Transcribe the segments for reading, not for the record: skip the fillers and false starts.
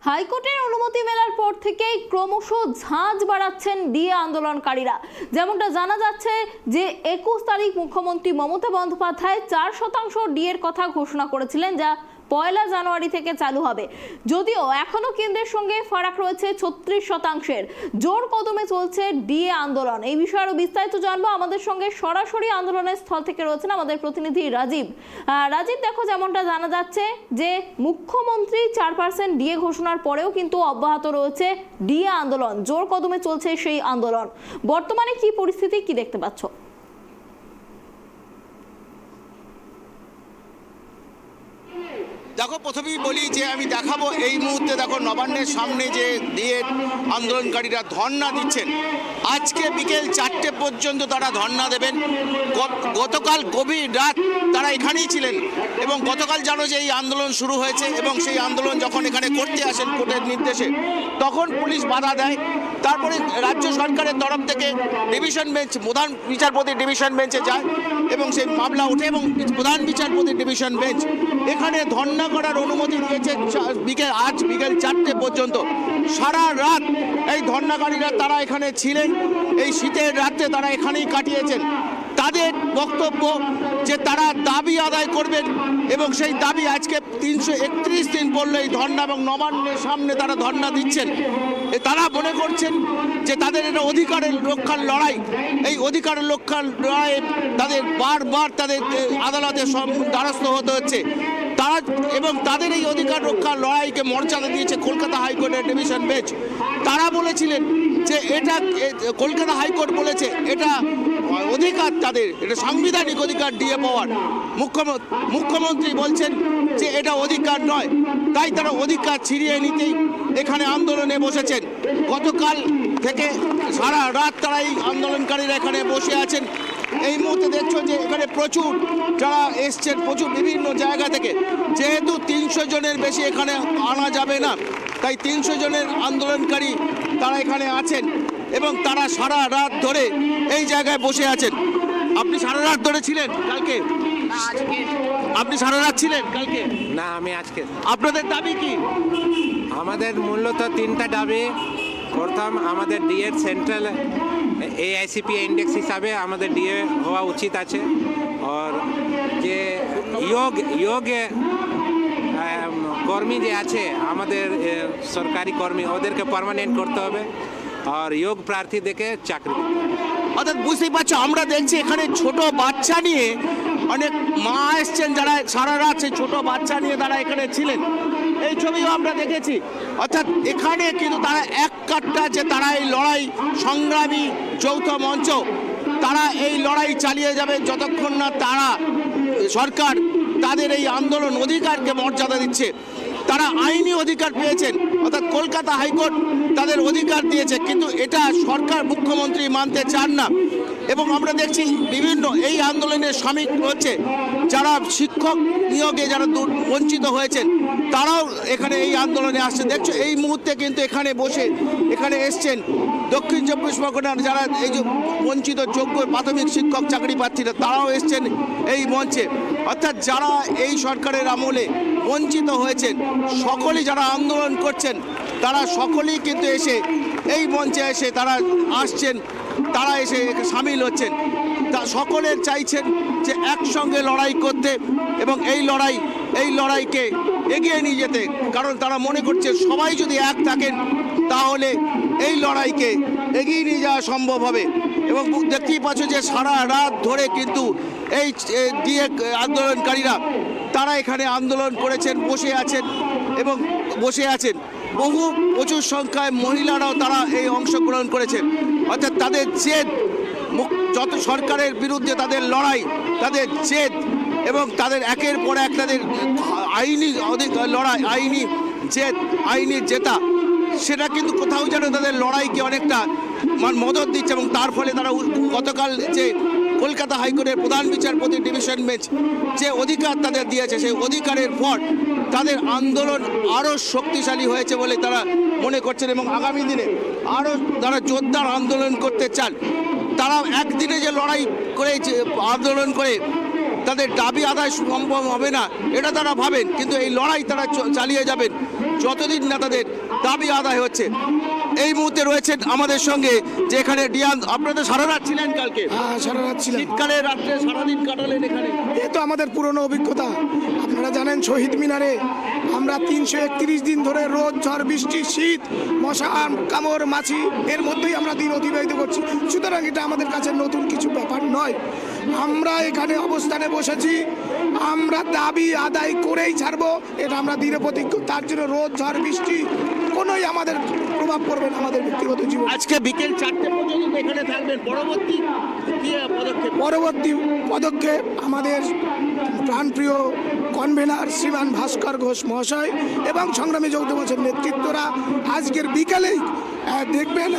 হাইকোর্টের অনুমতি মেলার পর থেকেই ক্রমশ ঝাঁজ বাড়াচ্ছেন ডিএ আন্দোলনকারীরা। যেমনটা জানা যাচ্ছে যে 21 তারিখ মুখ্যমন্ত্রী মমতা বন্দ্যোপাধ্যায় 4% ডিএর কথা ঘোষণা করেছিলেন, যা 1 জানুয়ারি থেকে চালু হবে। যদিও এখনো কেন্দ্রের সঙ্গে ফারাক রয়েছে 36%। জোর কদমে চলছে ডিএ আন্দোলন। এই বিষয়ে আরো বিস্তারিত জানবো। আমাদের সঙ্গে সরাসরি আন্দোলনের স্থল থেকে রয়েছেন আমাদের প্রতিনিধি রাজীব। রাজীব, দেখো, যেমনটা জানা যাচ্ছে যে মুখ্যমন্ত্রী 4% ডিএ ঘোষণার পরেও কিন্তু অব্যাহত রয়েছে ডিএ আন্দোলন। জোর কদমে চলছে সেই আন্দোলন। বর্তমানে কি পরিস্থিতি, কি দেখতে পাচ্ছ? দেখো, প্রথমেই বলি যে আমি দেখাবো এই মুহূর্তে দেখো নবান্নের সামনে যে দিয়ে আন্দোলনকারীরা ধর্ণা দিচ্ছেন। আজকে বিকেল 4টে পর্যন্ত তারা ধর্ণা দেবেন। গতকাল গভীর রাত তারা এখানেই ছিলেন এবং গতকাল জানো যে এই আন্দোলন শুরু হয়েছে এবং সেই আন্দোলন যখন এখানে করতে আসেন কোর্টের নির্দেশে, তখন পুলিশ বাধা দেয়। তারপরে রাজ্য সরকারের তরফ থেকে ডিভিশন বেঞ্চ, প্রধান বিচারপতি ডিভিশন বেঞ্চে যায় এবং সেই মামলা ওঠে এবং প্রধান বিচারপতি ডিভিশন বেঞ্চ এখানে ধর্ণা করার অনুমতি দিয়েছে আজ বিকেল 4টে পর্যন্ত। সারা রাত এই ধর্ণাকারীরা তারা এখানে ছিলেন। এই শীতের রাত্রে তারা এখানেই কাটিয়েছেন। তাদের বক্তব্য যে তারা দাবি আদায় করবেন এবং সেই দাবি আজকে 331 দিন পড়লো এই ধর্ণা এবং নবান্নের সামনে তারা ধর্ণা দিচ্ছেন। তারা মনে করছেন যে তাদের এটা অধিকারের রক্ষার লড়াই। এই অধিকারের রক্ষার লড়াইয়ে তাদের বারবার তাদের আদালতের দ্বারস্থ হতে হচ্ছে। তারা এবং তাদের এই অধিকার রক্ষার লড়াইকে মর্যাদা দিয়েছে কলকাতা হাইকোর্টের ডিভিশন বেঞ্চ। তারা বলেছিলেন যে এটা কলকাতা হাইকোর্ট বলেছে এটা অধিকার, তাদের এটা সাংবিধানিক অধিকার ডিএ পাওয়ার। মুখ্যমন্ত্রী বলছেন যে এটা অধিকার নয়, তাই তারা অধিকার ছিনিয়ে নিতেই এখানে আন্দোলনে বসেছেন। গতকাল থেকে সারা রাত তারা এই আন্দোলনকারীরা এখানে বসে আছেন। এই মুহূর্তে দেখছো যে এখানে প্রচুর যারা এসছেন প্রচুর বিভিন্ন জায়গা থেকে। যেহেতু 300 জনের বেশি এখানে আনা যাবে না, তাই 300 জনের আন্দোলনকারী তারা এখানে আছেন এবং তারা সারা রাত ধরে এই জায়গায় বসে আছেন। আপনি সারা রাত ধরে ছিলেন কালকে? আপনি সারা রাত ছিলেন কালকে? না, আমি আজকে। আপনাদের দাবি কি? আমাদের মূলত 3টা দাবি। প্রথম, আমাদের ডিএ সেন্ট্রাল AICPA ইন্ডেক্স হিসাবে আমাদের ডিএ হওয়া উচিত আছে। আর যে যোগ কর্মী যে আছে আমাদের সরকারি কর্মী, ওদেরকে পার্মানেন্ট করতে হবে আর যোগ প্রার্থীদেরকে চাকরি দিতে হবে। অর্থাৎ বুঝতেই পারছো, আমরা দেখছি এখানে ছোট বাচ্চা নিয়ে অনেক মা এসছেন যারা সারা রাত সেই ছোট বাচ্চা নিয়ে তারা এখানে ছিলেন। এই ছবিও আমরা দেখেছি। অর্থাৎ এখানে কিন্তু তারা এক কাটটা যে তারা এই লড়াই সংগ্রামী যৌথ মঞ্চ, তারা এই লড়াই চালিয়ে যাবে যতক্ষণ না তারা সরকার তাদের এই আন্দোলন অধিকারকে মর্যাদা দিচ্ছে। তারা আইনি অধিকার পেয়েছেন, অর্থাৎ কলকাতা হাইকোর্ট তাদের অধিকার দিয়েছে, কিন্তু এটা সরকার মুখ্যমন্ত্রী মানতে চান না। এবং আমরা দেখছি বিভিন্ন এই আন্দোলনের সামিল হচ্ছে যারা শিক্ষক নিয়োগে যারা বঞ্চিত হয়েছেন, তারাও এখানে এই আন্দোলনে আসছে। দেখছো এই মুহূর্তে কিন্তু এখানে বসে এখানে এসছেন দক্ষিণ 24 পরগনার যারা এই যে বঞ্চিত যোগ্য প্রাথমিক শিক্ষক চাকরি প্রার্থীরা, তারাও এসছেন এই মঞ্চে। অর্থাৎ যারা এই সরকারের আমলে বঞ্চিত হয়েছেন, সকলেই যারা আন্দোলন করছেন, তারা সকলেই কিন্তু এসে এই মঞ্চে এসে তারা আসছেন, তারা এসে সামিল হচ্ছেন। তা সকলের চাইছেন যে একসঙ্গে লড়াই করতে এবং এই লড়াইকে এগিয়ে নিয়ে যেতে। কারণ তারা মনে করছে সবাই যদি এক থাকেন তাহলে এই লড়াইকে এগিয়ে নিয়ে যাওয়া সম্ভব হবে। এবং দেখতেই পাচ্ছ যে সারা রাত ধরে কিন্তু এই ডিএ আন্দোলনকারীরা তারা এখানে আন্দোলন করেছেন, বসে আছেন। প্রচুর সংখ্যায় মহিলারাও তারা এই অংশগ্রহণ করেছেন। অর্থাৎ তাদের জেদ, যত সরকারের বিরুদ্ধে তাদের লড়াই, তাদের জেদ এবং তাদের একের পর এক তাদের আইনি লড়াই, আইনি জেতা, সেটা কিন্তু কোথাও যেন তাদের লড়াইকে অনেকটা মদত দিচ্ছে। এবং তার ফলে তারা গতকাল যে কলকাতা হাইকোর্টের প্রধান বিচারপতি ডিভিশন বেঞ্চ যে অধিকার তাদের দিয়েছে, সেই অধিকারের পর তাদের আন্দোলন আরও শক্তিশালী হয়েছে বলে তারা মনে করছেন এবং আগামী দিনে আরও তারা জোরদার আন্দোলন করতে চান। তারা একদিনে যে লড়াই করে আন্দোলন করে তাদের দাবি আদায় সম্ভব হবে না এটা তারা ভাবেন, কিন্তু এই লড়াই তারা চালিয়ে যাবেন যতদিন না তাদের দাবি আদায় হচ্ছে। এই মুহূর্তে রয়েছেন আমাদের সঙ্গে, যে এখানে ডিয়ান, আপনারা তো সারা রাত ছিলেন কালকে? হ্যাঁ, সারা রাত ছিলাম। শীতকালে রাত্রে সারাদিন কাটালেন এখানে? এ তো আমাদের পুরনো অভিজ্ঞতা। আপনারা জানেন শহীদ মিনারে আমরা 331 দিন ধরে রোদ, ঝড়, বৃষ্টি, শীত, মশা কামড়, মাছি এর মধ্যেই আমরা দিন অতিবাহিত করছি। সুতরাং এটা আমাদের কাছে নতুন কিছু ব্যাপার নয়। আমরা এখানে অবস্থানে বসেছি, আমরা দাবি আদায় করেই ছাড়বো, এটা আমরা দৃঢ় প্রতিজ্ঞ। তার জন্য রোদ, ঝড়, বৃষ্টি কোনোই আমাদের প্রভাব পড়বে না আমাদের ব্যক্তিগত জীবন। আজকে বিকেল 4টে পর্যন্ত এখানে থাকবেন, পরবর্তী কি পদক্ষেপ? পরবর্তী পদক্ষেপ আমাদের প্রাণপ্রিয় কনভেনার শ্রীমান ভাস্কর ঘোষ মহাশয় এবং সংগ্রামী যৌথ মঞ্চের নেতৃত্বরা আজকের বিকালেই দেখবেন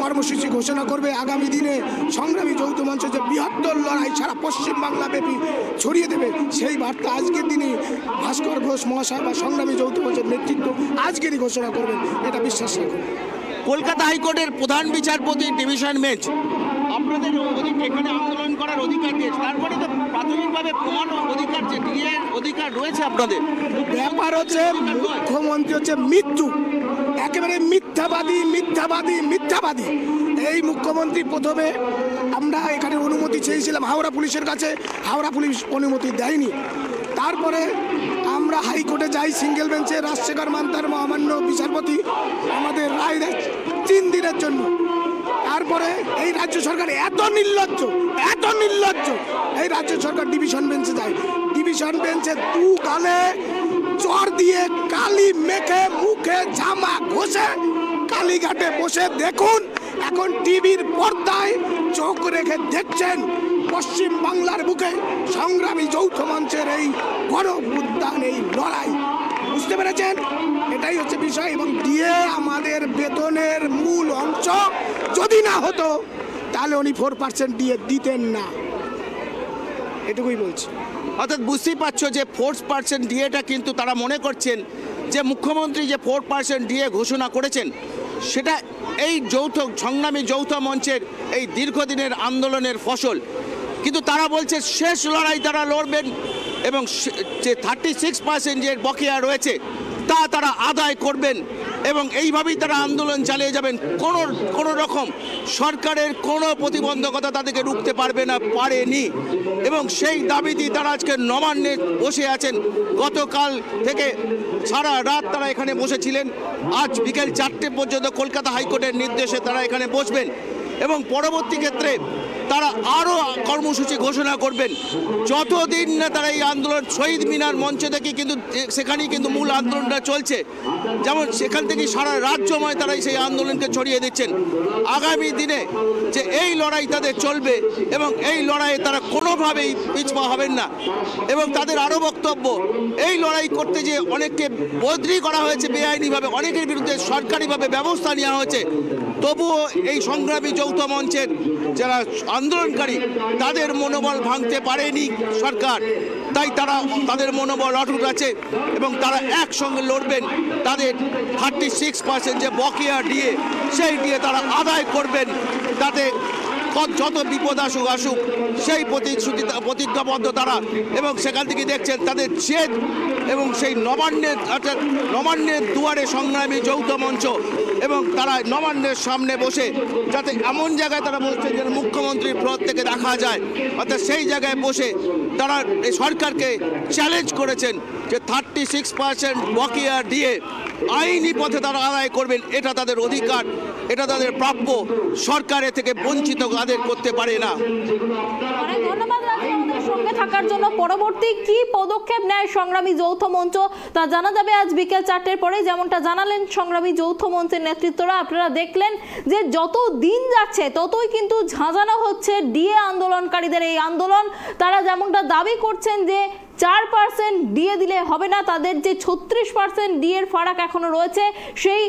কর্মসূচি ঘোষণা করবে। আগামী দিনে সংগ্রামী যৌথ মঞ্চ যে বৃহত্তর লড়াই সারা পশ্চিমবাংলা ব্যাপী ছড়িয়ে দেবে, সেই বার্তা আজকের দিনে ভাস্কর ঘোষ মহাশয় বা সংগ্রামী যৌথ মঞ্চের নেতৃত্ব আজকেরই ঘোষণা করবেন, এটা বিশ্বাস রাখুন। কলকাতা হাইকোর্টের প্রধান বিচারপতি ডিভিশন বেঞ্চ আপনাদের এখানে আন্দোলন করার অধিকার দিয়েছে, তারপরে তো প্রাথমিকভাবে প্রমাণ অধিকার, যে ডিএর অধিকার রয়েছে আপনাদের। ব্যাপার হচ্ছে মুখ্যমন্ত্রী হচ্ছে মৃত্যু, একেবারে মিথ্যাবাদী মিথ্যাবাদী মিথ্যাবাদী। এই মুখ্যমন্ত্রী প্রথমে আমরা এখানে অনুমতি চেয়েছিলাম হাওড়া পুলিশের কাছে, হাওড়া পুলিশ অনুমতি দেয়নি। তারপরে আমরা হাইকোর্টে যাই, সিঙ্গেল বেঞ্চে রাজশেখর মান্তার মহামান্য বিচারপতি আমাদের রায় দেয় 3 দিনের জন্য। তারপরে এই রাজ্য সরকার এত নির্লজ্জ, এই রাজ্য সরকার ডিভিশন বেঞ্চে যায়। ডিভিশন বেঞ্চে 2 গালে চর দিয়ে কালি মেখে মুখে জামা ঘষে কালীঘাটে বসে দেখুন, এখন টিভির পর্দায় চোখ রেখে দেখছেন পশ্চিম বাংলার বুকে সংগ্রামী যৌথ মঞ্চের এই গরম উদ্যান, এই লড়াই। বুঝতে পেরেছেন? এটাই হচ্ছে বিষয়। এবং দিয়ে আমাদের বেতনের মূল অংশ যদি না হতো তাহলে উনি 4% দিয়ে দিতেন না, এটুকুই বলছি। অর্থাৎ বুঝতেই পারছো যে 4% ডিএটা কিন্তু তারা মনে করছেন যে মুখ্যমন্ত্রী যে 4% ডিএ ঘোষণা করেছেন, সেটা এই সংগ্রামী যৌথ মঞ্চের এই দীর্ঘদিনের আন্দোলনের ফসল। কিন্তু তারা বলছে শেষ লড়াই তারা লড়বেন এবং যে 36% যে বকেয়া রয়েছে তা তারা আদায় করবেন এবং এইভাবেই তারা আন্দোলন চালিয়ে যাবেন। কোনো রকম সরকারের কোনো প্রতিবন্ধকতা তাদেরকে রুখতে পারেনি এবং সেই দাবিতেই তারা আজকে নবান্নে বসে আছেন। গতকাল থেকে সারা রাত তারা এখানে বসেছিলেন, আজ বিকেল 4টে পর্যন্ত কলকাতা হাইকোর্টের নির্দেশে তারা এখানে বসবেন এবং পরবর্তী ক্ষেত্রে তারা আরও কর্মসূচি ঘোষণা করবেন। যতদিন না তারা এই আন্দোলন শহীদ মিনার মঞ্চ থেকে, কিন্তু সেখানেই কিন্তু মূল আন্দোলনটা চলছে, যেমন সেখান থেকে সারা রাজ্যময় তারা সেই আন্দোলনকে ছড়িয়ে দিচ্ছেন। আগামী দিনে যে এই লড়াই তাদের চলবে এবং এই লড়াইয়ে তারা কোনোভাবেই পিছপা হবেন না এবং তাদের আরও বক্তব্য, এই লড়াই করতে যে অনেককে বদলি করা হয়েছে বেআইনিভাবে, অনেকের বিরুদ্ধে সরকারিভাবে ব্যবস্থা নেওয়া হয়েছে, তবুও এই সংগ্রামী যৌথ মঞ্চের যারা আন্দোলনকারী তাদের মনোবল ভাঙতে পারেনি সরকার, তাই তাদের মনোবল অটুট আছে এবং তারা একসঙ্গে লড়বেন। তাদের 36% যে বকেয়া ডিএ, সেই ডিএ তারা আদায় করবেন, তাতে যত বিপদ আসুক সেই প্রতিজ্ঞাবদ্ধ তারা। এবং সেখান থেকে দেখছেন তাদের জেদ এবং সেই নবান্নের দুয়ারে সংগ্রামী যৌথ মঞ্চ এবং তারা নবান্নের সামনে বসে যাতে এমন জায়গায় তারা বলছেন যেন মুখ্যমন্ত্রীর পদ থেকে দেখা যায়, অর্থাৎ সেই জায়গায় বসে তারা এই সরকারকে চ্যালেঞ্জ করেছেন যে 36% বকেয়া দিয়ে আইনি পথে তারা আদায় করবেন। এটা তাদের অধিকার, এটা তাদের প্রাপ্য, সরকারের থেকে বঞ্চিত তাদের করতে পারে না। অনেক ধন্যবাদ আমাদের সঙ্গে থাকার জন্য। পরবর্তী কি পদক্ষেপ নেয় সংগ্রামী যৌথ মঞ্চ তা জানা যাবে আজ বিকেল 4টের পরে। যেমনটা জানালেন সংগ্রামী যৌথ মঞ্চের নেতৃত্বরা, আপনারা দেখলেন যে যত দিন যাচ্ছে ততই কিন্তু ঝাঁঝানো হচ্ছে ডিএ আন্দোলনকারীদের এই আন্দোলন। তারা যেমনটা দাবি করছেন যে 4% ডিএ দিলে হবে না, তাদের যে 36% ডিএর ফারাক এখনো রয়েছে, সেই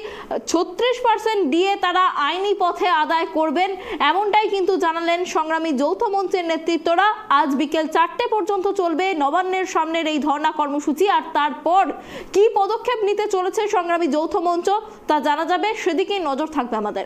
36% ডিএ তারা আইনি পথে আদায় করবেন, এমনটাই কিন্তু জানালেন সংগ্রামী যৌথ মঞ্চের নেতৃত্বরা। আজ বিকেল 4টে পর্যন্ত চলবে নবান্নের সামনের এই ধর্ণা কর্মসূচি, আর তারপর কি পদক্ষেপ নিতে চলেছে সংগ্রামী যৌথ মঞ্চ তা জানা যাবে, সেদিকেই নজর থাকবে আমাদের।